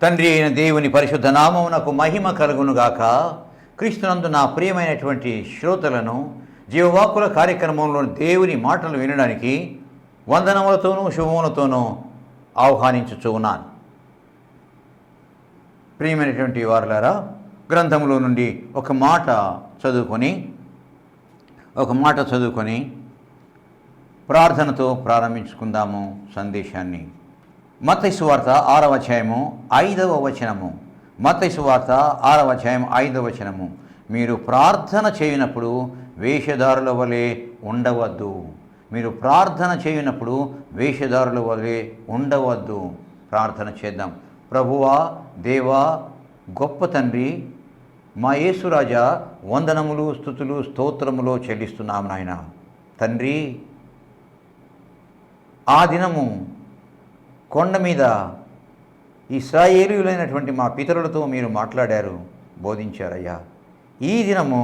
తండ్రి అయిన దేవుని పరిశుద్ధ నామమునకు మహిమ కలుగునుగాక. క్రీస్తునందు నా ప్రియమైనటువంటి శ్రోతలను జీవవాక్కుల కార్యక్రమంలో దేవుని మాటలు వినడానికి వందనములతోనూ శుభములతోనూ ఆహ్వానించుచూ ఉన్నాను. ప్రియమైనటువంటి వారులారా, గ్రంథములో నుండి ఒక మాట చదువుకొని ప్రార్థనతో ప్రారంభించుకుందాము సందేశాన్ని. మత్తయి సువార్త 6వ అధ్యాయము 5వ వచనము. మత్తయి సువార్త 6వ అధ్యాయం 5వ వచనము. మీరు ప్రార్థన చేయనప్పుడు వేషధారుల వలె ఉండవద్దు. మీరు ప్రార్థన చేయనప్పుడు వేషధారుల వలె ఉండవద్దు. ప్రార్థన చేద్దాం. ప్రభువా, దేవా, గొప్ప తండ్రి, మా యేసురాజా, వందనములు, స్తుతులు, స్తోత్రములు చెల్లిస్తున్నాము నాయన. తండ్రి, ఆ దినము కొండ మీద ఇశ్రాయేలీయులైనటువంటి మా పితరులతో మీరు మాట్లాడారు, బోధించారయ్యా. ఈ దినము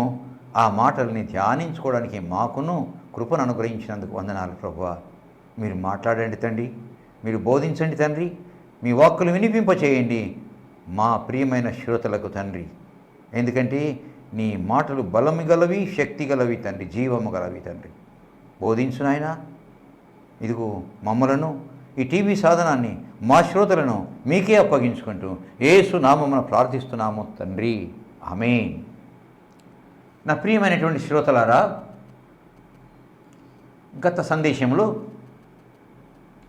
ఆ మాటల్ని ధ్యానించుకోవడానికి మాకును కృపను అనుగ్రహించినందుకు వందనాలు ప్రభువా. మీరు మాట్లాడండి తండ్రి, మీరు బోధించండి తండ్రి, మీ వాక్కులు వినిపింపచేయండి మా ప్రియమైన శ్రోతలకు తండ్రి. ఎందుకంటే నీ మాటలు బలము గలవి, శక్తి గలవి తండ్రి, జీవము గలవి తండ్రి. బోధించు నాయన. ఇదిగో మమ్మలను, ఈ టీవీ సాధనాన్ని, మా శ్రోతలను మీకే అప్పగించుకుంటూ యేసు నామమున ప్రార్థిస్తున్నాము తండ్రి, ఆమేన్. నా ప్రియమైనటువంటి శ్రోతలారా, గత సందేశంలో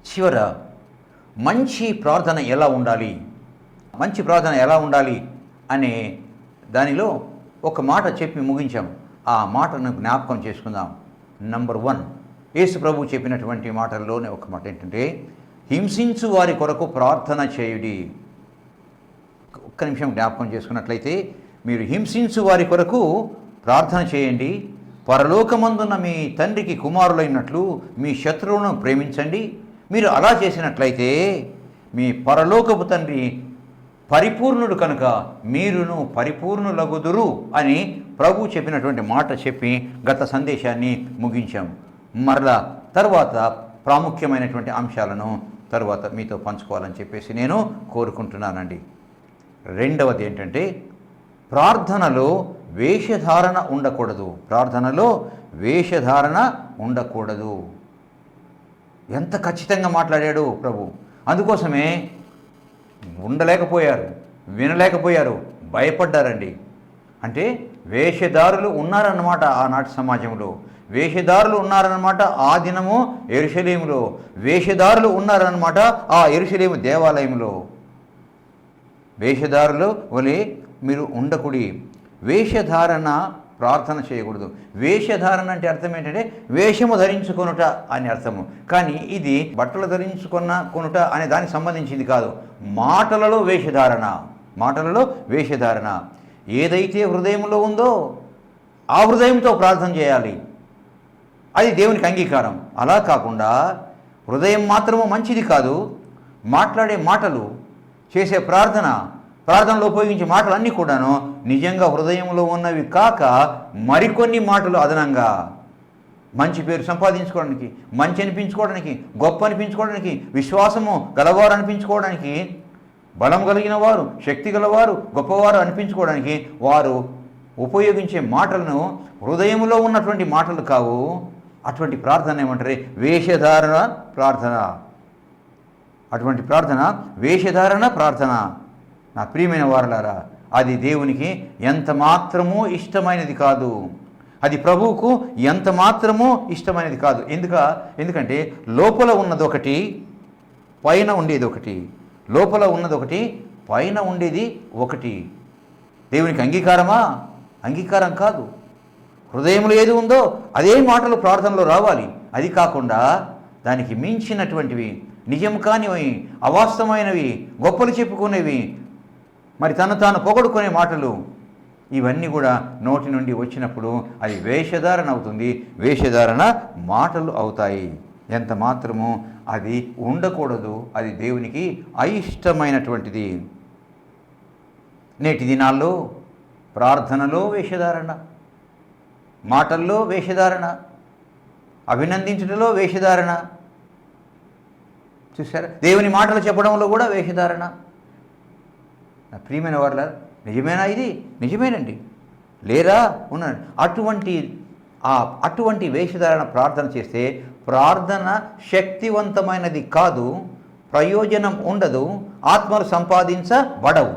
చివర మంచి ప్రార్థన ఎలా ఉండాలి అనే దానిలో ఒక మాట చెప్పి ముగించాం. ఆ మాటను జ్ఞాపకం చేసుకుందాం. నంబర్ 1, యేసు ప్రభు చెప్పినటువంటి మాటల్లోనే ఒక మాట ఏంటంటే, హింసించు వారి కొరకు ప్రార్థన చేయుడి. ఒక్క నిమిషం జ్ఞాపకం చేసుకున్నట్లయితే, మీరు హింసించు వారి కొరకు ప్రార్థన చేయండి, పరలోకమందున్న మీ తండ్రికి కుమారులైనట్లు మీ శత్రువులను ప్రేమించండి. మీరు అలా చేసినట్లయితే మీ పరలోకపు తండ్రి పరిపూర్ణుడు కనుక మీరును పరిపూర్ణులగుదురు అని ప్రభు చెప్పినటువంటి మాట చెప్పి గత సందేశాన్ని ముగించాం. మరలా తర్వాత ప్రాముఖ్యమైనటువంటి అంశాలను తర్వాత మీతో పంచుకోవాలని చెప్పేసి నేను కోరుకుంటున్నానండి. రెండవది ఏంటంటే, ప్రార్థనలో వేషధారణ ఉండకూడదు. ఎంత ఖచ్చితంగా మాట్లాడాడు ప్రభు. అందుకోసమే ఉండలేకపోయారు, వినలేకపోయారు, భయపడ్డారండి. అంటే వేషధారులు ఉన్నారన్నమాట ఆనాటి సమాజంలో. వేషధారులు ఉన్నారన్నమాట ఆ దినము యెరూషలేములో. వేషధారులు ఉన్నారన్నమాట ఆ యెరూషలేము దేవాలయంలో. వేషధారులు వలె మీరు ఉండకుడి. వేషధారణ ప్రార్థన చేయకూడదు. వేషధారణ అంటే అర్థం ఏంటంటే వేషము ధరించుకొనుట అని అర్థము. కానీ ఇది బట్టలు ధరించుకొనుట అనే దానికి సంబంధించింది కాదు. మాటలలో వేషధారణ. ఏదైతే హృదయంలో ఉందో ఆ హృదయంతో ప్రార్థన చేయాలి. అది దేవునికి అంగీకారం. అలా కాకుండా హృదయం మాత్రము మంచిది కాదు, మాట్లాడే మాటలు, చేసే ప్రార్థనలో ఉపయోగించే మాటలు అన్నీ కూడాను నిజంగా హృదయంలో ఉన్నవి కాక మరికొన్ని మాటలు అదనంగా మంచి పేరు సంపాదించుకోవడానికి, మంచి అనిపించుకోవడానికి, గొప్ప అనిపించుకోవడానికి, విశ్వాసము గలవారు అనిపించుకోవడానికి, బలం కలిగిన వారు, శక్తి గలవారు, గొప్పవారు అనిపించుకోవడానికి వారు ఉపయోగించే మాటలను హృదయంలో ఉన్నటువంటి మాటలు కావు. అటువంటి ప్రార్థన ఏమంటారు? వేషధారణ ప్రార్థన. అటువంటి ప్రార్థన వేషధారణ ప్రార్థన. నా ప్రియమైన వారలారా, అది దేవునికి ఎంత మాత్రమూ ఇష్టమైనది కాదు. అది ప్రభువుకు ఎంత మాత్రమూ ఇష్టమైనది కాదు. ఎందుకంటే లోపల ఉన్నదొకటి, పైన ఉండేది ఒకటి. లోపల ఉన్నదొకటి, పైన ఉండేది ఒకటి. దేవునికి అంగీకారమా? అంగీకారం కాదు. హృదయంలో ఏది ఉందో అదే మాటలు ప్రార్థనలో రావాలి. అది కాకుండా దానికి మించినటువంటివి, నిజం కానివి, అవాస్తవమైనవి, గొప్పలు చెప్పుకునేవి, మరి తను తాను పొగడుకునే మాటలు, ఇవన్నీ కూడా నోటి నుండి వచ్చినప్పుడు అది వేషధారణ అవుతుంది. వేషధారణ మాటలు అవుతాయి. ఎంత మాత్రము అది ఉండకూడదు. అది దేవునికి అయిష్టమైనటువంటిది. నేటి దినాల్లో ప్రార్థనలో వేషధారణ, మాటల్లో వేషధారణ, అభినందించడంలో వేషధారణ, చూసారా? దేవుని మాటలు చెప్పడంలో కూడా వేషధారణ. నా ప్రియమైన వాళ్ళ నిజమేనా? ఇది నిజమేనండి. లేరా? ఉన్నాడు. అటువంటి వేషధారణ ప్రార్థన చేస్తే ప్రార్థన శక్తివంతమైనది కాదు, ప్రయోజనం ఉండదు, ఆత్మలు సంపాదించబడవు,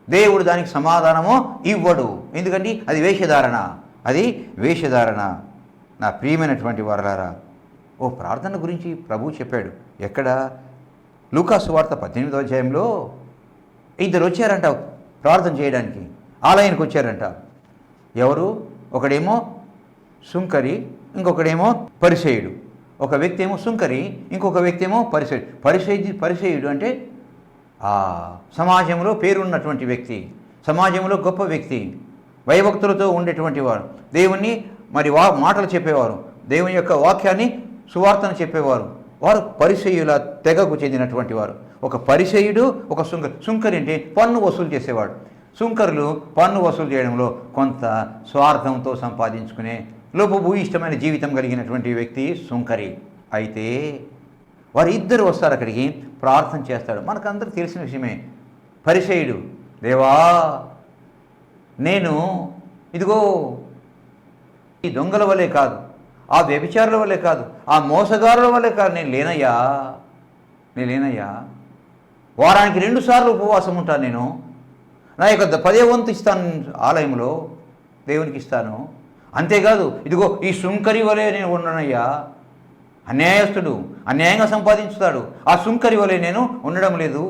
దేవుడు దానికి సమాధానము ఇవ్వడు. ఎందుకంటే అది వేషధారణ. నా ప్రియమైనటువంటి వారలారా, ప్రార్థన గురించి ప్రభువు చెప్పాడు. ఎక్కడ? లూకాసు వార్త 18వ అధ్యాయంలో ఇద్దరు వచ్చారంట ప్రార్థన చేయడానికి, ఆలయానికి వచ్చారంట. ఎవరు? ఒకడేమో సుంకరి, ఇంకొకడేమో పరిసయ్యుడు. ఒక వ్యక్తి ఏమో సుంకరి, ఇంకొక వ్యక్తి ఏమో పరిసయ్యుడు. పరిసయ్యుడు అంటే సమాజంలో పేరున్నటువంటి వ్యక్తి, సమాజంలో గొప్ప వ్యక్తి, భయభక్తులతో ఉండేటువంటి వారు, దేవుణ్ణి మరి మాటలు చెప్పేవారు, దేవుని యొక్క వాక్యాన్ని సువార్తను చెప్పేవారు. వారు పరిసయ్యుల తెగకు చెందినటువంటి వారు. ఒక పరిసయ్యుడు, ఒక సుంకరి అంటే పన్ను వసూలు చేసేవాడు. సుంకరులు పన్ను వసూలు చేయడంలో కొంత స్వార్థంతో సంపాదించుకునే లోపభూయిష్టమైన జీవితం కలిగినటువంటి వ్యక్తి సుంకరి. అయితే వారు ఇద్దరు వస్తారు అక్కడికి, ప్రార్థన చేస్తాడు. మనకందరికి తెలిసిన విషయమే. పరిసయ్యుడు, దేవా నేను ఇదిగో ఈ దొంగల వల్లే కాదు, ఆ వ్యభిచారుల వల్లే కాదు, ఆ మోసగారుల వల్లే కాదు, నేను లేనయ్యా. వారానికి 2 సార్లు ఉపవాసం ఉంటాను. నేను నా యొక్క 10వ వంతు ఇస్తాను, ఆలయంలో దేవునికి ఇస్తాను. అంతేకాదు ఇదిగో ఈ సుంకరి వలె నేను ఉండనయ్యా. అన్యాయస్తుడు, అన్యాయంగా సంపాదించుతాడు, ఆ సుంకరి వలె నేను ఉండడం లేదు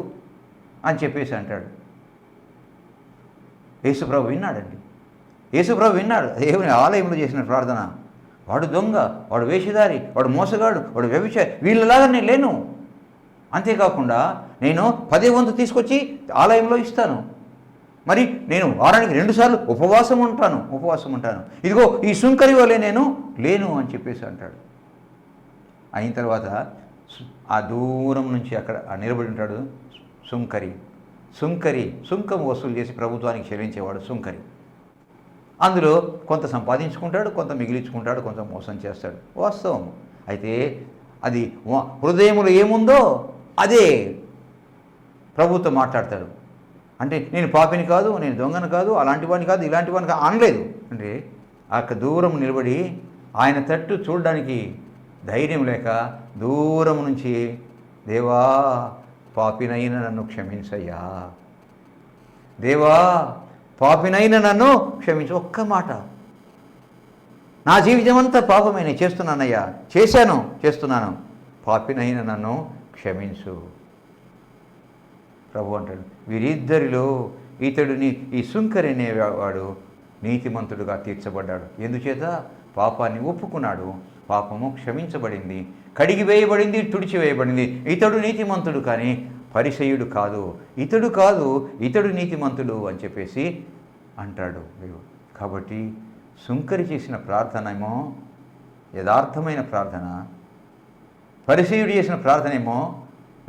అని చెప్పేసి అంటాడు. యేసుప్రభు విన్నాడండి. యేసుప్రభు విన్నాడు దేవుని ఆలయంలో చేసిన ప్రార్థన. వాడు దొంగ, వాడు వేషధారి, వాడు మోసగాడు, వాడు వ్యభిచారి, వీళ్ళలాగా నేను లేను. అంతేకాకుండా నేను 10వ వంతు తీసుకొచ్చి ఆలయంలో ఇస్తాను. మరి నేను వారానికి 2 సార్లు ఉపవాసం ఉంటాను. ఇదిగో ఈ సుంకరి వలె నేను లేను అని చెప్పేసి అంటాడు. అయిన తర్వాత ఆ దూరం నుంచి అక్కడ నిలబడి ఉంటాడు సుంకం వసూలు చేసి ప్రభుత్వానికి చెల్లించేవాడు సుంకరి. అందులో కొంత సంపాదించుకుంటాడు, కొంత మిగిలించుకుంటాడు, కొంత మోసం చేస్తాడు. వాస్తవం. అయితే అది హృదయములో ఏముందో అదే ప్రభుత్వం మాట్లాడతాడు. అంటే నేను పాపిని కాదు, నేను దొంగను కాదు, అలాంటి వాడిని కాదు, ఇలాంటి వాడిని కాదు అనలేదు. అంటే అక్కడ దూరం నిలబడి ఆయన తట్టు చూడడానికి ధైర్యం లేక దూరం నుంచి, దేవా పాపినైన నన్ను క్షమించయ్యా, దేవా పాపినైన నన్ను క్షమించు. ఒక్క మాట, నా జీవితం అంతా పాపమే, నేను చేస్తున్నానయ్యా, చేస్తున్నాను, పాపినైన నన్ను క్షమించు. ప్రభు అంటాడు, వీరిద్దరిలో ఇతడుని ఈ సుంకరి అనేవాడు నీతిమంతుడుగా తీర్చబడ్డాడు. ఎందుచేత? పాపాన్ని ఒప్పుకున్నాడు, పాపము క్షమించబడింది, కడిగి వేయబడింది, తుడిచివేయబడింది. ఇతడు నీతిమంతుడు కానీ పరిసయ్యుడు కాదు, ఇతడు నీతిమంతుడు అని చెప్పేసి అంటాడు. కాబట్టి సుంకరి చేసిన ప్రార్థన ఏమో యథార్థమైన ప్రార్థన, పరిసయ్యుడు చేసిన ప్రార్థన ఏమో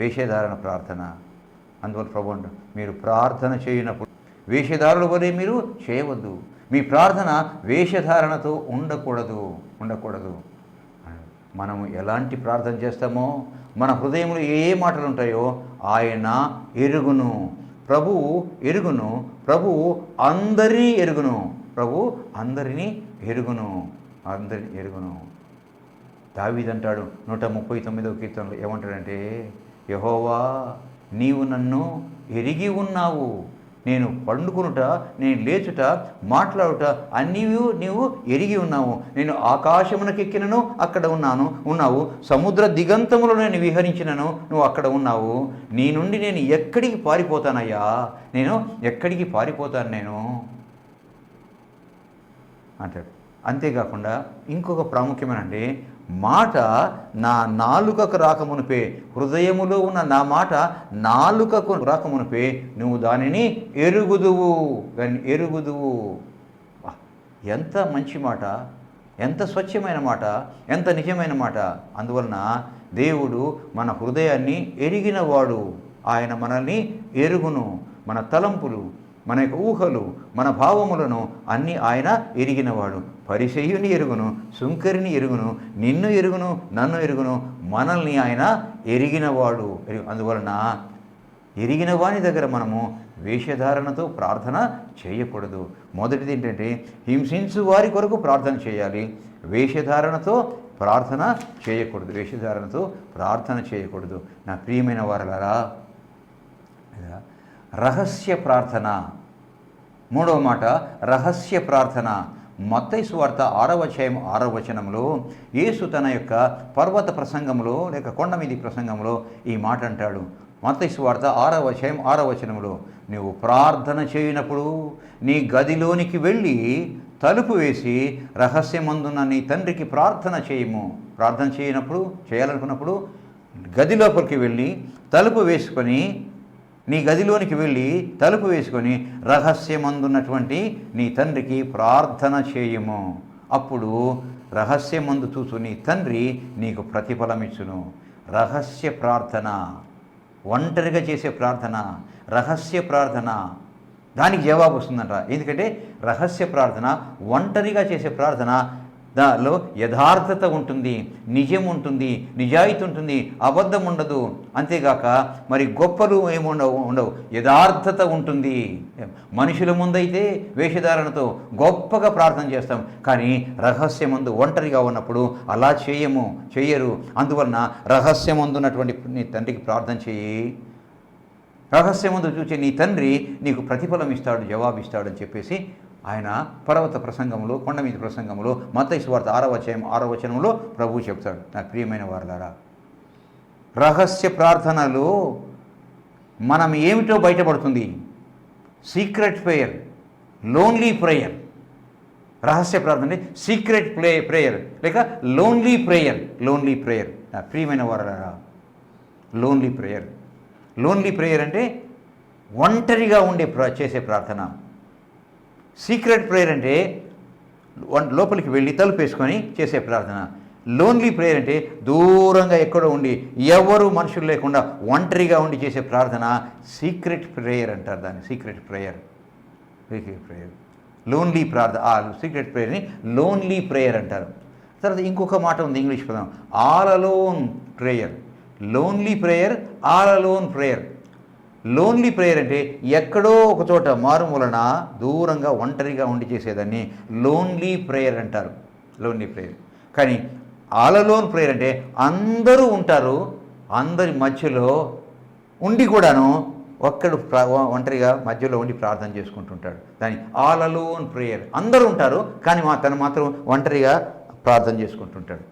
వేషధారణ ప్రార్థన. అందువల్ల ప్రభు అంటాడు, మీరు ప్రార్థన చేయనప్పుడు వేషధారుల వలె మీరు చేయవద్దు. మీ ప్రార్థన వేషధారణతో ఉండకూడదు. మనము ఎలాంటి ప్రార్థన చేస్తామో, మన హృదయంలో ఏ మాటలు ఉంటాయో ఆయన ఎరుగును. ప్రభువు ఎరుగును. ప్రభువు అందరినీ ఎరుగును. దావీదు అంటాడు 139వ కీర్తనలో ఏమంటాడంటే, యెహోవా నీవు నన్ను ఎరిగి ఉన్నావు, నేను పండుకునుట, నేను లేచుట, మాట్లాడుట అన్నీ నీవు ఎరిగి ఉన్నావు. నేను ఆకాశమునకెక్కినను అక్కడ ఉన్నావు, సముద్ర దిగంతములో నేను విహరించినను నువ్వు అక్కడ ఉన్నావు. నీ నుండి నేను ఎక్కడికి పారిపోతానయ్యా, ఎక్కడికి పారిపోతాను అంటాడు. అంతేకాకుండా ఇంకొక ప్రాముఖ్యమైన అంటే, మాట నా నాలుకకు రాకమునిపే, హృదయములో ఉన్న నా మాట నాలుకకు రాకమునిపే నువ్వు దానిని ఎరుగుదువు. ఎంత మంచి మాట, ఎంత స్వచ్ఛమైన మాట, ఎంత నిజమైన మాట. అందువలన దేవుడు మన హృదయాన్ని ఎరిగినవాడు. ఆయన మనల్ని ఎరుగును. మన తలంపులు, మన యొక్క ఊహలు, మన భావములను అన్నీ ఆయన ఎరిగినవాడు. పరిసయ్యుని ఎరుగును, సుంకరిని ఎరుగును, నిన్ను ఎరుగును, నన్ను ఎరుగును, మనల్ని ఆయన ఎరిగినవాడు. అందువలన ఎరిగిన వాని దగ్గర మనము వేషధారణతో ప్రార్థన చేయకూడదు. మొదటిది ఏంటంటే హింసించు వారి కొరకు ప్రార్థన చేయాలి, వేషధారణతో ప్రార్థన చేయకూడదు. వేషధారణతో ప్రార్థన చేయకూడదు. నా ప్రియమైన వారలారా, రహస్య ప్రార్థన. మూడవ మాట రహస్య ప్రార్థన. మత్తయి సువార్త 6వ అధ్యాయం 6వ వచనంలో యేసు తన యొక్క పర్వత ప్రసంగంలో లేక కొండ మీది ప్రసంగంలో ఈ మాట అంటాడు. మత్తయి సువార్త 6వ అధ్యాయం 6వ వచనంలో, నువ్వు ప్రార్థన చేయనప్పుడు నీ గదిలోనికి వెళ్ళి తలుపు వేసి రహస్యమందున్న నీ తండ్రికి ప్రార్థన చేయము. ప్రార్థన చేయనప్పుడు, చేయాలనుకున్నప్పుడు గది లోపలికి వెళ్ళి తలుపు వేసుకొని, నీ గదిలోనికి వెళ్ళి తలుపు వేసుకొని రహస్యమందున్నటువంటి నీ తండ్రికి ప్రార్థన చేయము. అప్పుడు రహస్యమందు చూసు నీ తండ్రి నీకు ప్రతిఫలమిచ్చును. రహస్య ప్రార్థన, ఒంటరిగా చేసే ప్రార్థన, రహస్య ప్రార్థన, దానికి జవాబు వస్తుందంట. ఎందుకంటే రహస్య ప్రార్థన, ఒంటరిగా చేసే ప్రార్థన, దానిలో యథార్థత ఉంటుంది, నిజం ఉంటుంది, నిజాయితీ ఉంటుంది, అబద్ధం ఉండదు. అంతేగాక మరి గొప్పలు ఉండవు, యథార్థత ఉంటుంది. మనుషుల ముందైతే వేషధారణతో గొప్పగా ప్రార్థన చేస్తాం, కానీ రహస్యమందు ఒంటరిగా ఉన్నప్పుడు అలా చెయ్యరు. అందువలన రహస్యమందు ఉన్నటువంటి నీ తండ్రికి ప్రార్థన చేయి. రహస్యమందు చూసి నీ తండ్రి నీకు ప్రతిఫలం ఇస్తాడు, జవాబిస్తాడని చెప్పేసి ఆయన పర్వత ప్రసంగంలో, కొండ మీద ప్రసంగంలో, మత్తయి సువార్త 6వ అధ్యాయం 6వ వచనంలో ప్రభువు చెప్తాడు. నాకు ప్రియమైన వారలారా, రహస్య ప్రార్థనలో మనం ఏమిటో బయటపడుతుంది. Secret prayer, lonely prayer. రహస్య ప్రార్థన అంటే సీక్రెట్ ప్రేయర్ లేక లోన్లీ ప్రేయర్. నా ప్రియమైన వారలారా, లోన్లీ ప్రేయర్ అంటే ఒంటరిగా ఉండే చేసే ప్రార్థన. సీక్రెట్ ప్రేయర్ అంటే లోపలికి వెళ్ళి తలుపు వేసుకొని చేసే ప్రార్థన. లోన్లీ ప్రేయర్ అంటే దూరంగా ఎక్కడో ఉండి ఎవరు మనుషులు లేకుండా ఒంటరిగా ఉండి చేసే ప్రార్థన సీక్రెట్ ప్రేయర్ అంటారు. దాన్ని సీక్రెట్ ప్రేయర్. లోన్లీ సీక్రెట్ ప్రేయర్ని లోన్లీ ప్రేయర్ అంటారు. తర్వాత ఇంకొక మాట ఉంది, ఇంగ్లీష్ పదం all alone prayer. Lonely prayer, all alone prayer. Lonely prayer అంటే ఎక్కడో ఒక చోట మారుమూలన దూరంగా ఒంటరిగా ఉండి చేసేదాన్ని లోన్లీ ప్రేయర్ అంటారు. Lonely prayer. కానీ ఆల్ అలోన్ ప్రేయర్ అంటే అందరూ ఉంటారు, అందరి మధ్యలో ఉండి కూడాను ఒక్కడు ఒంటరిగా మధ్యలో ఉండి ప్రార్థన చేసుకుంటుంటాడు. దాని ఆల్ అలోన్ ప్రేయర్. అందరూ ఉంటారు కానీ తను మాత్రం ఒంటరిగా ప్రార్థన చేసుకుంటుంటాడు.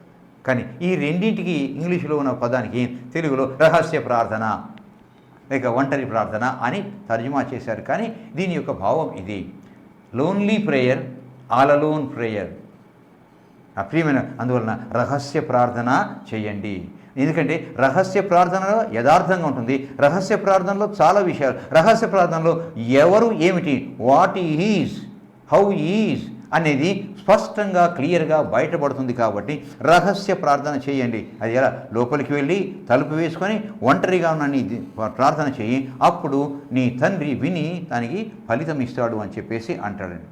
కానీ ఈ రెండింటికి ఇంగ్లీషులో ఉన్న పదానికి తెలుగులో రహస్య ప్రార్థన లేక ఒంటరి ప్రార్థన అని తర్జుమా చేశారు. కానీ దీని యొక్క భావం ఇది, lonely prayer, all alone prayer. ప్రియమైన, అందువలన రహస్య ప్రార్థన చేయండి. ఎందుకంటే రహస్య ప్రార్థనలో యథార్థంగా ఉంటుంది. రహస్య ప్రార్థనలో చాలా విషయాలు, రహస్య ప్రార్థనలో ఎవరు ఏమిటి, వాట్ ఈజ్, హౌ ఈజ్ అనేది స్పష్టంగా క్లియర్గా బయటపడుతుంది. కాబట్టి రహస్య ప్రార్థన చేయండి. అది ఎలా, లోపలికి వెళ్ళి తలుపు వేసుకొని ఒంటరిగా ఉన్న నీ ప్రార్థన చేయి, అప్పుడు నీ తండ్రి విని దానికి ఫలితం ఇస్తాడు అని చెప్పేసి అంటాడండి.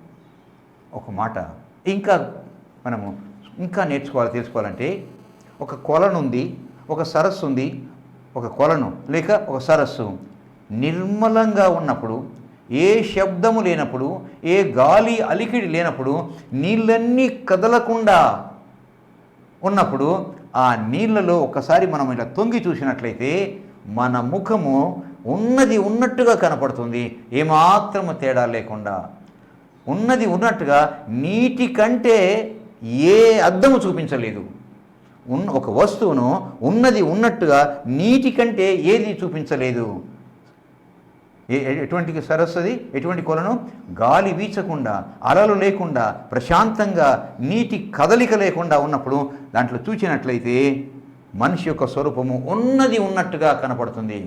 ఒక మాట మనము ఇంకా తెలుసుకోవాలంటే, ఒక కొలనుంది, ఒక సరస్సు ఉంది. ఒక కొలను లేక ఒక సరస్సు నిర్మలంగా ఉన్నప్పుడు, ఏ శబ్దము లేనప్పుడు, ఏ గాలి అలికిడి లేనప్పుడు, నీళ్ళన్నీ కదలకుండా ఉన్నప్పుడు ఆ నీళ్ళలో ఒక్కసారి మనం ఇలా తొంగి చూసినట్లయితే మన ముఖము ఉన్నది ఉన్నట్టుగా కనపడుతుంది, ఏమాత్రము తేడా లేకుండా. ఉన్నది ఉన్నట్టుగా, నీటి కంటే ఏ అద్దము చూపించలేదు. ఒక వస్తువును ఉన్నది ఉన్నట్టుగా నీటి కంటే ఏది చూపించలేదు. ఎటువంటి సరస్సు అది, ఎటువంటి కొలను, గాలి వీచకుండా, అలలు లేకుండా, ప్రశాంతంగా, నీటి కదలిక లేకుండా ఉన్నప్పుడు దాంట్లో చూచినట్లయితే మనిషి యొక్క స్వరూపము ఉన్నది ఉన్నట్టుగా కనపడుతుంది.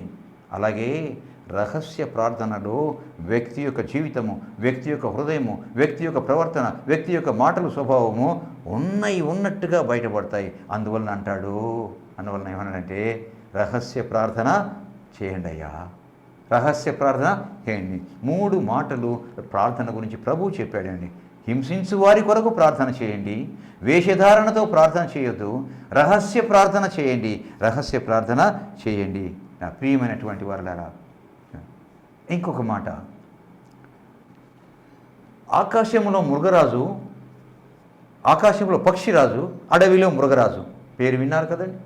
అలాగే రహస్య ప్రార్థనలో వ్యక్తి యొక్క జీవితము, వ్యక్తి యొక్క హృదయము, వ్యక్తి యొక్క ప్రవర్తన, వ్యక్తి యొక్క మాటలు, స్వభావము ఉన్నట్టుగా బయటపడతాయి. అందువలన ఏమన్నాడంటే రహస్య ప్రార్థన చేయండి అయ్యా, రహస్య ప్రార్థన చేయండి. 3 మాటలు ప్రార్థన గురించి ప్రభువు చెప్పాడండి. హింసించు వారి కొరకు ప్రార్థన చేయండి, వేషధారణతో ప్రార్థన చేయొద్దు, రహస్య ప్రార్థన చేయండి. నా ప్రియమైనటువంటి వారలారా, ఇంకొక మాట, ఆకాశంలో మృగరాజు, ఆకాశంలో పక్షిరాజు, అడవిలో మృగరాజు పేరు విన్నారు కదండి.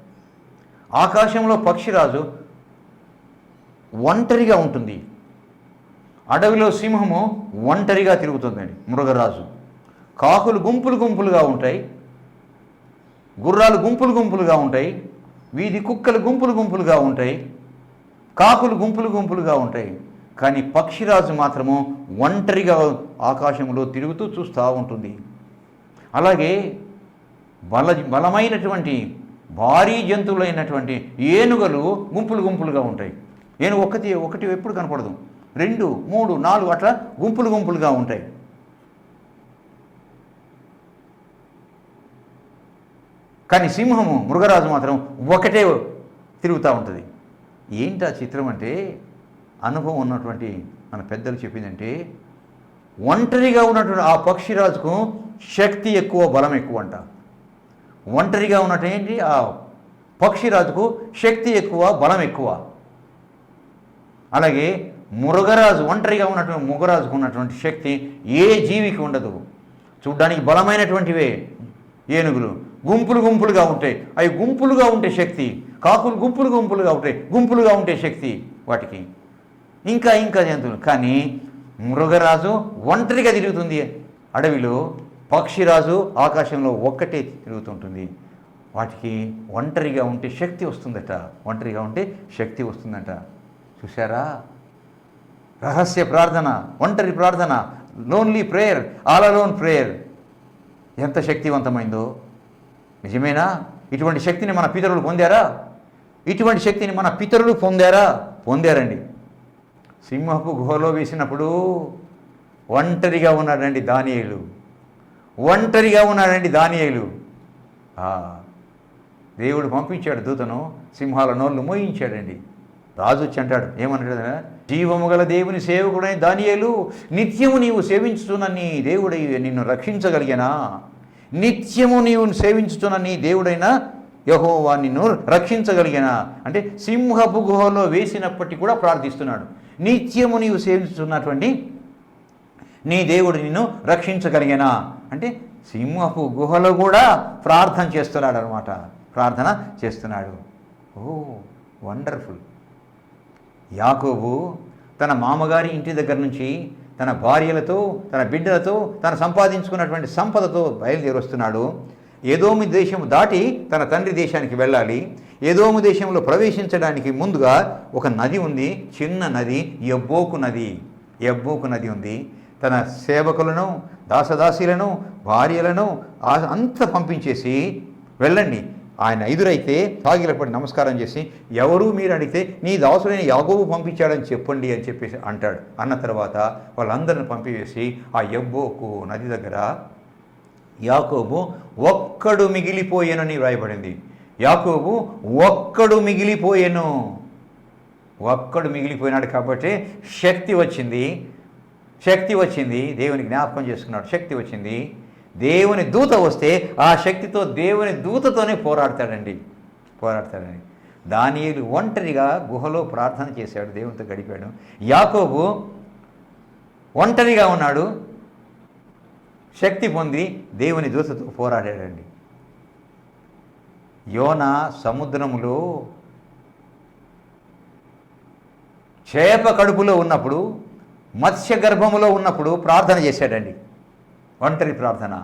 ఆకాశంలో పక్షిరాజు ఒంటరిగా ఉంటుంది, అడవిలో సింహము ఒంటరిగా తిరుగుతుందండి మృగరాజు. కాకులు గుంపులు గుంపులుగా ఉంటాయి, గుర్రాలు గుంపులు గుంపులుగా ఉంటాయి, వీధి కుక్కలు గుంపులు గుంపులుగా ఉంటాయి, కాకులు గుంపులు గుంపులుగా ఉంటాయి. కానీ పక్షిరాజు మాత్రము ఒంటరిగా ఆకాశంలో తిరుగుతూ చూస్తూ ఉంటుంది. అలాగే బలమైనటువంటి భారీ జంతువులైనటువంటి ఏనుగలు గుంపులు గుంపులుగా ఉంటాయి. ఏనుగు ఒకటి ఎప్పుడు కనపడదు, 2, 3, 4 అట్లా గుంపులు గుంపులుగా ఉంటాయి. కానీ సింహము, మృగరాజు మాత్రం ఒకటే తిరుగుతూ ఉంటుంది. ఏంటి ఆ చిత్రం అంటే, అనుభవం ఉన్నటువంటి మన పెద్దలు చెప్పిందంటే, ఒంటరిగా ఉన్నటువంటి ఆ పక్షిరాజుకు శక్తి ఎక్కువ, బలం ఎక్కువ అంట. ఒంటరిగా ఉన్నటువంటి ఆ పక్షిరాజుకు శక్తి ఎక్కువ, బలం ఎక్కువ. అలాగే మృగరాజు, ఒంటరిగా ఉన్నటువంటి మృగరాజుకు ఉన్నటువంటి శక్తి ఏ జీవికి ఉండదు. చూడ్డానికి బలమైనటువంటివే ఏనుగులు, గుంపులు గుంపులుగా ఉంటాయి, అవి గుంపులుగా ఉంటే శక్తి. కాకులు గుంపులు గుంపులుగా ఉంటాయి, గుంపులుగా ఉంటే శక్తి వాటికి. ఇంకా జంతువులు. కానీ మృగరాజు ఒంటరిగా తిరుగుతుంది అడవిలో, పక్షిరాజు ఆకాశంలో ఒక్కటే తిరుగుతుంటుంది. వాటికి ఒంటరిగా ఉంటే శక్తి వస్తుందట, ఒంటరిగా ఉంటే శక్తి వస్తుందట. చూసారా, రహస్య ప్రార్థన, ఒంటరి ప్రార్థన, lonely prayer, all alone prayer ఎంత శక్తివంతమైందో. నిజమేనా? ఇటువంటి శక్తిని మన పితరులు పొందారా? ఇటువంటి శక్తిని మన పితరులు పొందారండి. సింహపు గుహలో వేసినప్పుడు ఒంటరిగా ఉన్నాడండి దానియేలు, ఒంటరిగా ఉన్నాడండి దానియేలు. దేవుడు పంపించాడు దూతను, సింహాల నోళ్ళు మోయించాడండి. రాజు వచ్చి అంటాడు, ఏమన్నాడు? జీవము గల దేవుని సేవకుడైన దానియేలు, నిత్యము నీవు సేవించుతున్న నీ దేవుడై నిన్ను రక్షించగలిగానా? నిత్యము నీవు సేవించుతున్న నీ దేవుడైన యెహోవా నిన్ను రక్షించగలిగానా? అంటే సింహపు గుహలో వేసినప్పటికీ కూడా ప్రార్థిస్తున్నాడు. నిత్యము నీవు సేవించుతున్నటువంటి నీ దేవుడు నిన్ను రక్షించగలిగానా అంటే సింహపు గుహలో కూడా ప్రార్థన చేస్తున్నాడు అనమాట, ప్రార్థన చేస్తున్నాడు. ఓ వండర్ఫుల్. యాకోబు తన మామగారి ఇంటి దగ్గర నుంచి తన భార్యలతో, తన బిడ్డలతో, తను సంపాదించుకున్నటువంటి సంపదతో బయలుదేరి వస్తున్నాడు. ఏదోము దేశం దాటి తన తండ్రి దేశానికి వెళ్ళాలి. ఏదోము దేశంలో ప్రవేశించడానికి ముందుగా ఒక నది ఉంది, చిన్న నది, యబ్బోకు నది ఉంది. తన సేవకులను, దాసదాసీలను, భార్యలను అంతా పంపించేసి వెళ్ళండి, ఆయన ఎదురైతే సాగిలపడి నమస్కారం చేసి, ఎవరు మీరు అడిగితే నీ దాసుడైన యాకోబు పంపించాడని చెప్పండి అని చెప్పేసి అంటాడు. అన్న తర్వాత వాళ్ళందరిని పంపివేసి ఆ యబ్బోకు నది దగ్గర యాకోబు ఒక్కడు మిగిలిపోయానని వ్రాయబడింది. యాకోబు ఒక్కడు మిగిలిపోయినాడు కాబట్టి శక్తి వచ్చింది. దేవుని జ్ఞాపకం చేసుకున్నాడు, శక్తి వచ్చింది. దేవుని దూత వస్తే ఆ శక్తితో దేవుని దూతతోనే పోరాడతాడండి. దానియేలు ఒంటరిగా గుహలో ప్రార్థన చేశాడు, దేవునితో గడిపాడు. యాకోబు ఒంటరిగా ఉన్నాడు, శక్తి పొంది దేవుని దూతతో పోరాడాడండి. యోనా సముద్రములో చేప కడుపులో ఉన్నప్పుడు, మత్స్య గర్భములో ఉన్నప్పుడు ప్రార్థన చేశాడండి. ఒంటరి ప్రార్థన,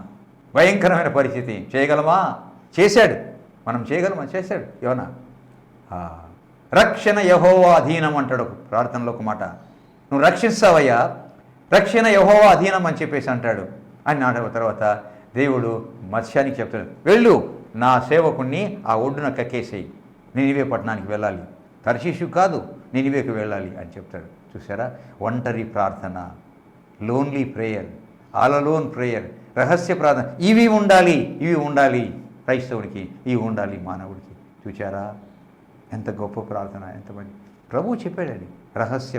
భయంకరమైన పరిస్థితి. చేయగలమా? చేశాడు. మనం చేయగలమా? చేశాడు యోనా. రక్షణ యెహోవా అధీనం అంటాడు ప్రార్థనలో ఒక మాట. నువ్వు రక్షిస్తావయ్యా, రక్షణ యెహోవా అధీనం అని చెప్పేసి అంటాడు. అని నాటిన తర్వాత దేవుడు మత్స్యానికి చెప్తాడు, వెళ్ళు నా సేవకుణ్ణి ఆ ఒడ్డున కక్కేసేయి, నినివే పట్టణానికి వెళ్ళాలి, తర్షీషు కాదు నినివేకి వెళ్ళాలి అని చెప్తాడు. చూసారా, ఒంటరి ప్రార్థన, lonely prayer, all alone prayer, రహస్య ప్రార్థన, ఇవి ఉండాలి క్రైస్తవుడికి, ఇవి ఉండాలి మానవుడికి. చూచారా ఎంత గొప్ప ప్రార్థన, ఎంతమంది ప్రభువు చెప్పాడండి. రహస్య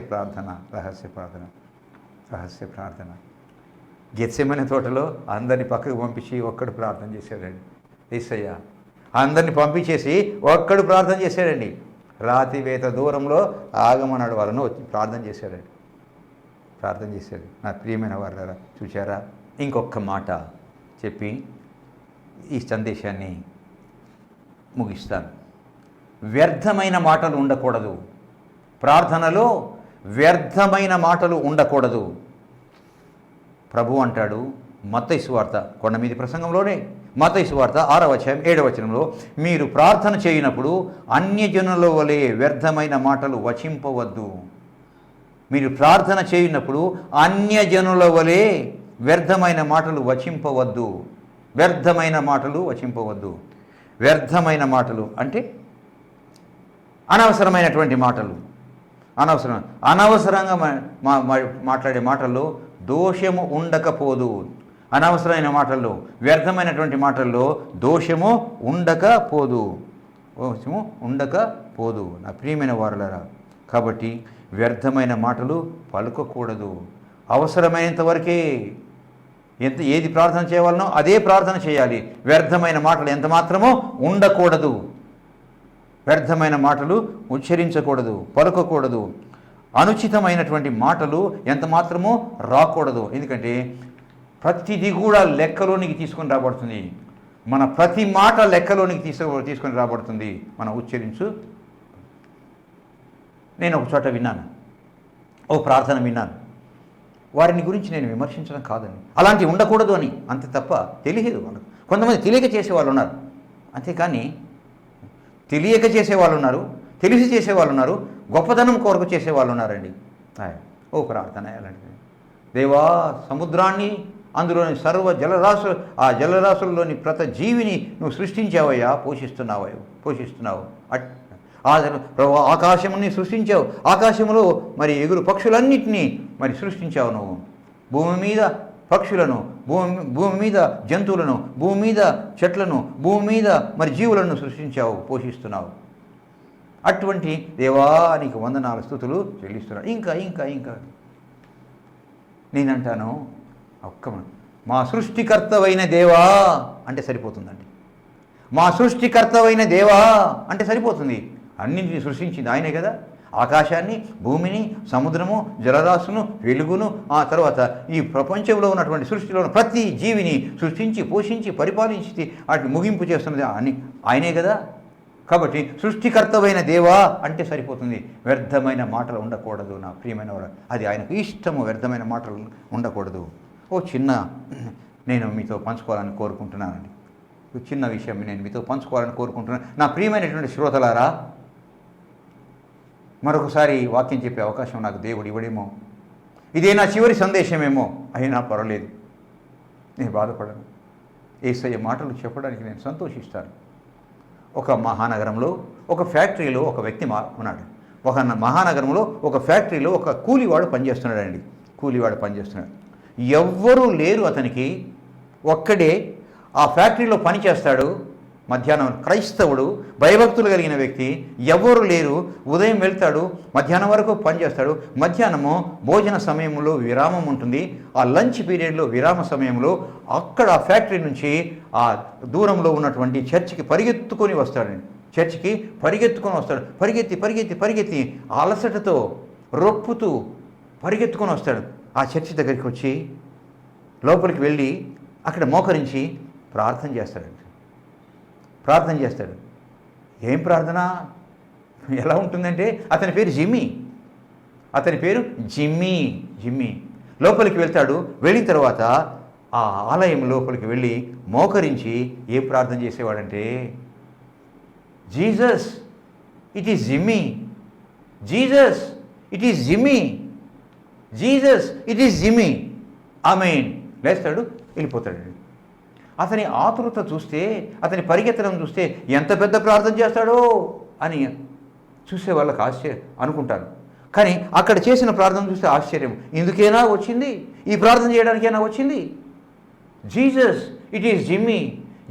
ప్రార్థన. గెత్సెమనే తోటలో అందరిని పక్కకు పంపించి ఒక్కడు ప్రార్థన చేశాడండి. యేసయ్య అందరిని పంపించేసి ఒక్కడు ప్రార్థన చేశాడండి. రాతివేత దూరంలో ఆగమన్నాడు, వాళ్ళను వచ్చి ప్రార్థన చేశాడండి. ప్రార్థన చేశాడు. నా ప్రియమైన వారులారా, చూశారా? ఇంకొక మాట చెప్పి ఈ సందేశాన్ని ముగిస్తాను. వ్యర్థమైన మాటలు ఉండకూడదు. ప్రార్థనలో వ్యర్థమైన మాటలు ఉండకూడదు. ప్రభు అంటాడు మత్తయి సువార్త కొండ మీది ప్రసంగంలోనే, మత్తయి సువార్త 6వ అధ్యాయం 7వ వచనంలో, మీరు ప్రార్థన చేయనప్పుడు అన్యజనుల వలె వ్యర్థమైన మాటలు వచింపవద్దు. మీరు ప్రార్థన చేయనప్పుడు అన్యజనుల వలె వ్యర్థమైన మాటలు వచింపవద్దు. వ్యర్థమైన మాటలు వచింపవద్దు. వ్యర్థమైన మాటలు అంటే అనవసరమైనటువంటి మాటలు. అనవసరంగా మాట్లాడే మాటల్లో దోషము ఉండకపోదు. అనవసరమైన మాటల్లో, వ్యర్థమైనటువంటి మాటల్లో దోషము ఉండకపోదు. దోషము ఉండకపోదు. నా ప్రియమైన వారులారా, కాబట్టి వ్యర్థమైన మాటలు పలుకకూడదు. అవసరమైనంత వరకే ఏది ప్రార్థన చేయవాలనో అదే ప్రార్థన చేయాలి. వ్యర్థమైన మాటలు ఎంత మాత్రమో ఉండకూడదు. వ్యర్థమైన మాటలు ఉచ్చరించకూడదు, పలుకకూడదు. అనుచితమైనటువంటి మాటలు ఎంత మాత్రమో రాకూడదు. ఎందుకంటే ప్రతిదీ కూడా లెక్కలోనికి తీసుకొని రాబడుతుంది. మన ప్రతి మాట లెక్కలోనికి తీసుకొని రాబడుతుంది. మనం ఉచ్చరించు. నేను ఒక చోట విన్నాను, ఓ ప్రార్థన విన్నాను. వారిని గురించి నేను విమర్శించడం కాదని, అలాంటివి ఉండకూడదు అని, అంతే తప్ప తెలియదు వాళ్ళకు. కొంతమంది తెలియక చేసేవాళ్ళు ఉన్నారు, అంతేకాని తెలియక చేసేవాళ్ళు ఉన్నారు, తెలిసి చేసేవాళ్ళు ఉన్నారు, గొప్పతనం కొరకు చేసేవాళ్ళు ఉన్నారండి. ఓ ప్రార్థన అలాంటిది. దేవా, సముద్రాన్ని అందులోని సర్వ జలరాశులు, ఆ జలరాశుల్లోని ప్రతి జీవిని నువ్వు సృష్టించావయ్యా, పోషిస్తున్నావు. ప్రభు, ఆకాశముని సృష్టించావు, ఆకాశంలో మరి ఎగురు పక్షులన్నిటినీ మరి సృష్టించావు నువ్వు. భూమి మీద పక్షులను, భూమి మీద జంతువులను, భూమి మీద చెట్లను, భూమి మీద మరి జీవులను సృష్టించావు, పోషిస్తున్నావు. అటువంటి దేవానికి వందనాలు, స్తుతులు చెల్లిస్తున్నాడు. ఇంకా ఇంకా ఇంకా నేనంటాను, మా సృష్టికర్తవైన దేవా అంటే సరిపోతుందండి. మా సృష్టికర్తవైన దేవా అంటే సరిపోతుంది. అన్నింటినీ సృష్టించింది ఆయనే కదా. ఆకాశాన్ని, భూమిని, సముద్రము, జలరాశును, వెలుగును, ఆ తర్వాత ఈ ప్రపంచంలో ఉన్నటువంటి సృష్టిలో ఉన్న ప్రతి జీవిని సృష్టించి, పోషించి, పరిపాలించి వాటిని ముగింపు చేస్తున్నది ఆయనే కదా. కాబట్టి సృష్టికర్తవైన దేవా అంటే సరిపోతుంది. వ్యర్థమైన మాటలు ఉండకూడదు నా ప్రియమైన వారు. అది ఆయనకు ఇష్టము. వ్యర్థమైన మాటలు ఉండకూడదు. ఓ చిన్న నేను మీతో పంచుకోవాలని కోరుకుంటున్నానండి. చిన్న విషయం నేను మీతో పంచుకోవాలని కోరుకుంటున్నాను. నా ప్రియమైనటువంటి శ్రోతలారా, మరొకసారి వాక్యం చెప్పే అవకాశం నాకు దేవుడు ఇవ్వడేమో, ఇదే నా చివరి సందేశమేమో అయినా పర్వాలేదు, నేను బాధపడను. యేసయ్య మాటలు చెప్పడానికి నేను సంతోషిస్తాను. ఒక మహానగరంలో, ఒక ఫ్యాక్టరీలో ఒక వ్యక్తి ఉన్నాడు. ఒక మహానగరంలో ఒక ఫ్యాక్టరీలో ఒక కూలివాడు పనిచేస్తున్నాడండి. కూలివాడు పనిచేస్తున్నాడు. ఎవ్వరూ లేరు అతనికి, ఒక్కడే ఆ ఫ్యాక్టరీలో పనిచేస్తాడు. మధ్యాహ్నం క్రైస్తవుడు, భయభక్తులు కలిగిన వ్యక్తి, ఎవరు లేరు. ఉదయం వెళ్తాడు, మధ్యాహ్నం వరకు పనిచేస్తాడు. మధ్యాహ్నము భోజన సమయంలో విరామం ఉంటుంది. ఆ లంచ్ పీరియడ్లో విరామ సమయంలో అక్కడ ఆ ఫ్యాక్టరీ నుంచి ఆ దూరంలో ఉన్నటువంటి చర్చికి పరిగెత్తుకొని వస్తాడండి. చర్చికి పరిగెత్తుకొని వస్తాడు. పరిగెత్తి పరిగెత్తి పరిగెత్తి అలసటతో రొప్పుతూ పరిగెత్తుకొని వస్తాడు. ఆ చర్చి దగ్గరికి వచ్చి లోపలికి వెళ్ళి అక్కడ మోకరించి ప్రార్థన చేస్తాడండి. ప్రార్థన చేస్తాడు. ఏం ప్రార్థన ఎలా ఉంటుందంటే, అతని పేరు జిమ్మీ. లోపలికి వెళ్తాడు. వెళ్ళిన తర్వాత ఆ ఆలయం లోపలికి వెళ్ళి మోకరించి ఏం ప్రార్థన చేసేవాడంటే, Jesus it is Jimmy, Jesus it is Jimmy, Jesus it is Jimmy, ఆమేన్. లేస్తాడు, వెళ్ళిపోతాడు. అతని ఆతురత చూస్తే, అతని పరిగెత్తడం చూస్తే ఎంత పెద్ద ప్రార్థన చేస్తాడో అని చూసే వాళ్ళకి ఆశ్చర్యం అనుకుంటారు. కానీ అక్కడ చేసిన ప్రార్థన చూస్తే ఆశ్చర్యం. ఇందుకేనా వచ్చింది? ఈ ప్రార్థన చేయడానికైనా వచ్చింది? Jesus it is Jimmy,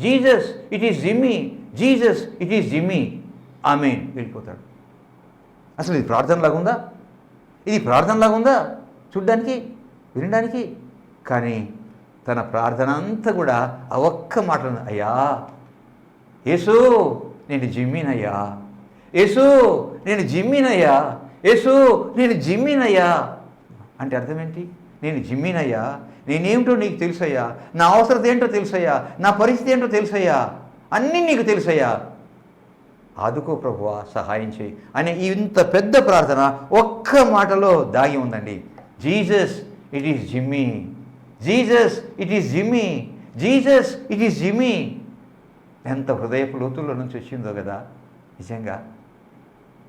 Jesus it is Jimmy, Jesus it is Jimmy, ఆమేన్. వెళ్ళిపోతాడు. అసలు ఇది ప్రార్థనలాగా ఉందా? ఇది ప్రార్థనలాగా ఉందా చూడ్డానికి, వినడానికి? కానీ తన ప్రార్థన అంతా కూడా ఆ ఒక్క మాటలు, అయ్యా యేసు నేను జిమ్మీనయ్యా, యేసు నేను జిమ్మీనయ్యా, యేసు నేను జిమ్మీనయ్యా అంటే అర్థం ఏంటి? నేను జిమ్మీనయ్యా, నేనేమిటో నీకు తెలుసయ్యా, నా అవసరత ఏంటో తెలుసయ్యా, నా పరిస్థితి ఏంటో తెలుసయ్యా, అన్నీ నీకు తెలుసయ్యా, ఆదుకో ప్రభువా, సహాయం చేయి అనే ఇంత పెద్ద ప్రార్థన ఒక్క మాటలో దాగి ఉందండి. Jesus it is Jimmy, Jesus it is Jimmy, Jesus it is Jimmy. ఎంత హృదయపు లోతుల్లో నుంచి వచ్చిందో కదా. నిజంగా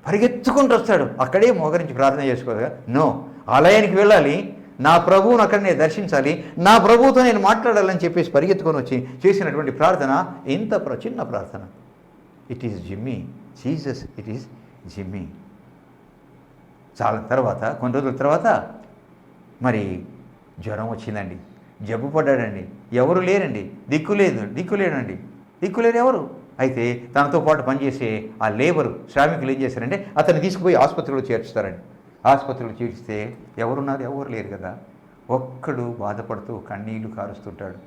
పరిగెత్తుకుంటూ వస్తాడు, అక్కడే మోకరించి ప్రార్థన చేసుకోగా. నో, ఆలయానికి వెళ్ళాలి, నా ప్రభువును అక్కడ నేను దర్శించాలి, నా ప్రభువుతో నేను మాట్లాడాలని చెప్పేసి పరిగెత్తుకొని వచ్చి చేసినటువంటి ప్రార్థన ఇంత చిన్న ప్రార్థన. It is Jimmy, Jesus it is Jimmy. చాలా తర్వాత, కొన్ని రోజుల తర్వాత మరి జ్వరం వచ్చిందండి, జబ్బు పడ్డాడండి, ఎవరు లేరండి, దిక్కులేడండి, దిక్కులేరు ఎవరు. అయితే తనతో పాటు పనిచేసే ఆ లేబరు శ్రామికులు ఏం చేశారంటే అతన్ని తీసుకుపోయి ఆసుపత్రిలో చేర్చుతారండి. ఆసుపత్రిలో చేర్చితే ఎవరున్నారు? ఎవరు లేరు కదా. ఒక్కడు బాధపడుతూ కన్నీళ్లు కారుస్తుంటాడు.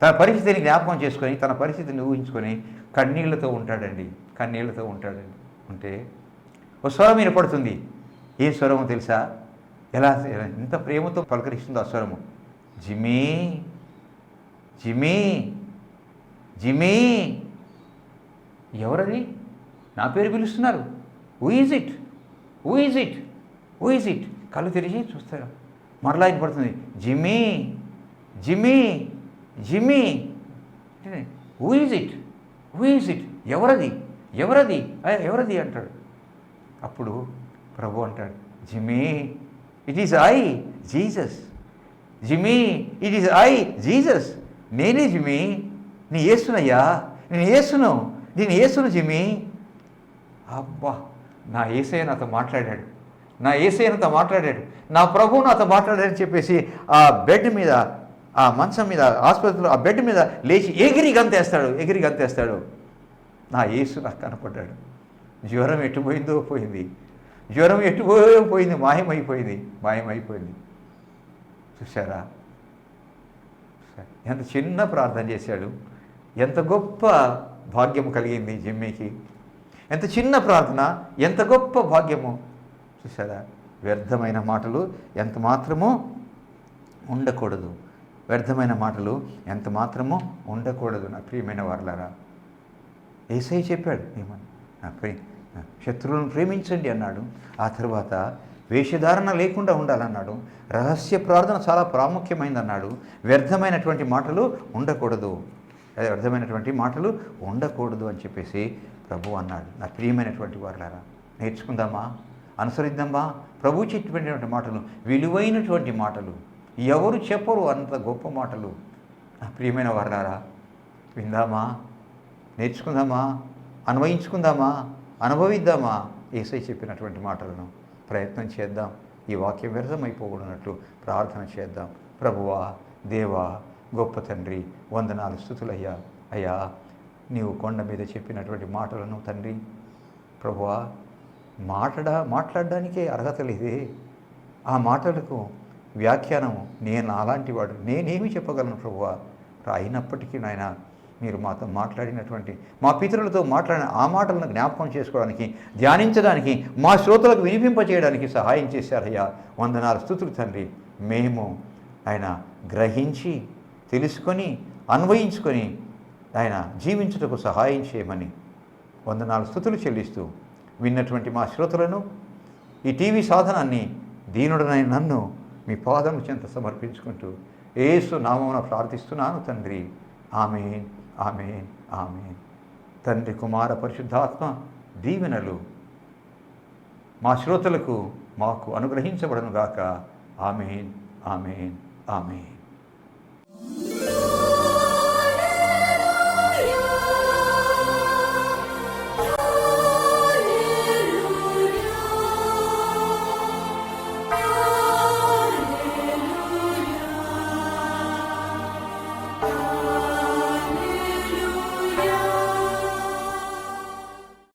తన పరిస్థితిని జ్ఞాపకం చేసుకొని, తన పరిస్థితిని ఊహించుకొని కన్నీళ్లతో ఉంటాడండి. ఉంటే ఓ స్వరం వినపడుతుంది. ఏ స్వరమో తెలుసా? ఎంత ప్రేమతో పలకరిస్తుందో ఆ స్వరము. Jimmy, Jimmy, Jimmy. ఎవరది? నా పేరు పిలుస్తున్నారు. Who is it? Who is it? Who is it? కళ్ళు తెరిచి చూస్తారు. మరలా వినపడుతుంది, Jimmy, Jimmy, Jimmy. Who is it? Who is it? ఎవరది? ఎవరది? ఎవరది అంటాడు. అప్పుడు ప్రభు అంటాడు, Jimmy, it is I, Jesus. Jimmy, it is I, Jesus. నేనే జిమ్మీ, నీ యేసునయ్యా, నేను యేసును జిమ్మీ. అబ్బా, నా యేసయ్య నాతో మాట్లాడాడు, నా ప్రభువు నాతో మాట్లాడాడని చెప్పేసి ఆ బెడ్ మీద, ఆ మంచం మీద, ఆసుపత్రిలో ఆ బెడ్ మీద లేచి ఎగిరి గంతేస్తాడు. నా యేసు నాకు కనపడ్డాడు. జ్వరం ఎట్టుపోయిందో పోయింది, మాయమైపోయింది. చూసారా ఎంత చిన్న ప్రార్థన చేశాడు, ఎంత గొప్ప భాగ్యము కలిగింది జిమ్మీకి. ఎంత చిన్న ప్రార్థన, ఎంత గొప్ప భాగ్యము. చూసారా, వ్యర్థమైన మాటలు ఎంత మాత్రమూ ఉండకూడదు, నా ప్రియమైన వారలారా. యేసయ్య చెప్పాడు, శత్రువులను ప్రేమించండి అన్నాడు. ఆ తర్వాత వేషధారణ లేకుండా ఉండాలన్నాడు. రహస్య ప్రార్థన చాలా ప్రాముఖ్యమైనది అన్నాడు. వ్యర్థమైనటువంటి మాటలు ఉండకూడదు అని చెప్పేసి ప్రభు అన్నాడు. నా ప్రియమైనటువంటి వారలారా, నేర్చుకుందామా, అనుసరిద్దామా ప్రభు చెప్పినటువంటి మాటలు, విలువైనటువంటి మాటలు, ఎవరు చెప్పరు అంత గొప్ప మాటలు. నా ప్రియమైన వారలారా, విందామా, నేర్చుకుందామా, అన్వయించుకుందామా, అనుభవిద్దామా యేసయ్య చెప్పినటువంటి మాటలను. ప్రయత్నం చేద్దాం. ఈ వాక్యం వ్యర్థమైపోకూడనట్లు ప్రార్థన చేద్దాం. ప్రభువా, దేవా, గొప్ప తండ్రి, వందనాలు, స్తుతులయ్యా. అయ్యా, నీవు కొండ మీద చెప్పినటువంటి మాటలను తండ్రి, ప్రభువా, మాట్లాడడానికే అర్హత లేదే. ఆ మాటలకు వ్యాఖ్యానము నేను అలాంటి వాడు, నేనేమి చెప్పగలను ప్రభువా. అయినప్పటికీ నాయన, మీరు మాతో మాట్లాడినటువంటి, మా పితరులతో మాట్లాడిన ఆ మాటలను జ్ఞాపకం చేసుకోవడానికి, ధ్యానించడానికి, మా శ్రోతలకు వినిపింపచేయడానికి సహాయం చేశారయ్యా. వందనాలు, స్తుతులు తండ్రి. మేము ఆయన గ్రహించి, తెలుసుకొని, అన్వయించుకొని ఆయన జీవించుటకు సహాయం చేయమని వందనాలు, స్తుతులు చెల్లిస్తూ విన్నటువంటి మా శ్రోతలను, ఈ టీవీ సాధనాన్ని దీనుడనైన నన్ను మీ పాదము చెంత సమర్పించుకుంటూ యేసు నామమున ప్రార్థిస్తున్నాను తండ్రి. ఆమేన్, ఆమేన్, ఆమేన్. తండ్రి, కుమార, పరిశుద్ధాత్మ దీవెనలు మా శ్రోతలకు, మాకు అనుగ్రహించబడను గాక. ఆమేన్, ఆమేన్, ఆమేన్.